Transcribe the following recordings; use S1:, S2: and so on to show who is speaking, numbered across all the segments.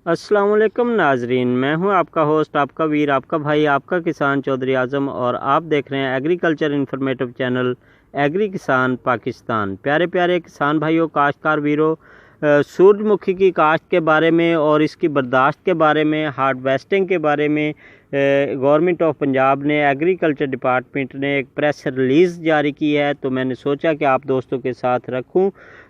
S1: अस्सलाम वालेकुम नाजरीन, मैं हूं आपका होस्ट, आपका वीर, आपका भाई, आपका किसान चौधरी आज़म और आप देख रहे हैं एग्रीकल्चर इन्फॉर्मेटिव चैनल एग्री किसान पाकिस्तान। प्यारे प्यारे किसान भाइयों, काश्तकार वीरों, सूरजमुखी की काश्त के बारे में और इसकी बर्दाश्त के बारे में, हार्वेस्टिंग के बारे में गवर्नमेंट ऑफ पंजाब ने, एग्रीकल्चर डिपार्टमेंट ने एक प्रेस रिलीज़ जारी की है। तो मैंने सोचा कि आप दोस्तों के साथ रखूं।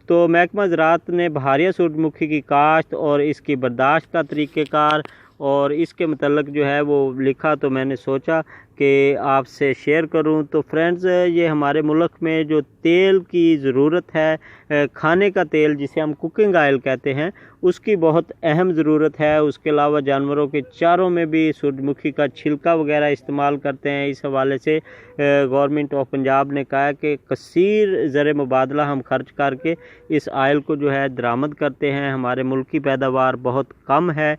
S1: तो महकमा ज़राअत ने बहारिया सूरजमुखी की काश्त और इसकी बर्दाश्त का तरीक़ेकार और इसके मतलब जो है वो लिखा, तो मैंने सोचा कि आपसे शेयर करूं। तो फ्रेंड्स, ये हमारे मुल्क में जो तेल की ज़रूरत है, खाने का तेल जिसे हम कुकिंग ऑयल कहते हैं, उसकी बहुत अहम ज़रूरत है। उसके अलावा जानवरों के चारों में भी सूरजमुखी का छिलका वगैरह इस्तेमाल करते हैं। इस हवाले से गवर्नमेंट ऑफ पंजाब ने कहा कि कसीर ज़र मुबादला हम खर्च करके इस आयल को जो है दरामद करते हैं। हमारे मुल्क की पैदावार बहुत कम है,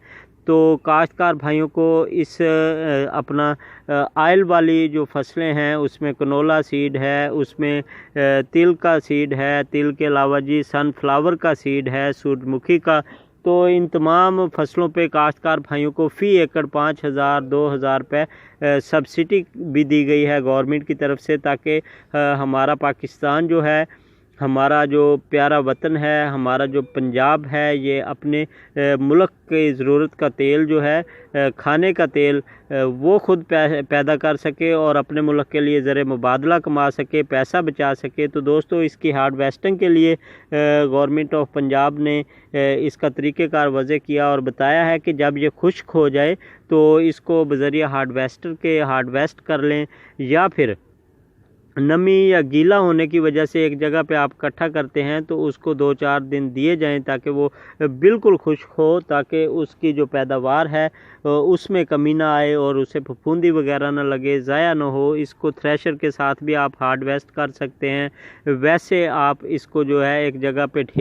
S1: तो काश्तकार भाइयों को इस अपना आयल वाली जो फसलें हैं उसमें कनोला सीड है, उसमें तिल का सीड है, तिल के अलावा जी सनफ्लावर का सीड है, सूरजमुखी का। तो इन तमाम फसलों पे काश्तकार भाइयों को फ़ी एकड़ 5,000 2,000 रुपये सब्सिडी भी दी गई है गवर्नमेंट की तरफ से, ताकि हमारा पाकिस्तान जो है, हमारा जो प्यारा वतन है, हमारा जो पंजाब है, ये अपने मुल्क की ज़रूरत का तेल जो है, खाने का तेल, वो ख़ुद पैदा कर सके और अपने मुल्क के लिए ज़र मुबादला कमा सके, पैसा बचा सके। तो दोस्तों, इसकी हार्वेस्टिंग के लिए गवर्नमेंट ऑफ पंजाब ने इसका तरीक़ेकार वज़ह किया और बताया है कि जब ये खुश्क हो जाए तो इसको बज़रिया हार्वेस्टर के हार्वेस्ट कर लें, या फिर नमी या गीला होने की वजह से एक जगह पे आप इकट्ठा करते हैं तो उसको 2-4 दिन दिए जाएं ताकि वो बिल्कुल खुश्क हो, ताकि उसकी जो पैदावार है उसमें कमी ना आए और उसे फफूंदी वगैरह ना लगे, ज़ाया ना हो। इसको थ्रेशर के साथ भी आप हार्वेस्ट कर सकते हैं। वैसे आप इसको जो है एक जगह पे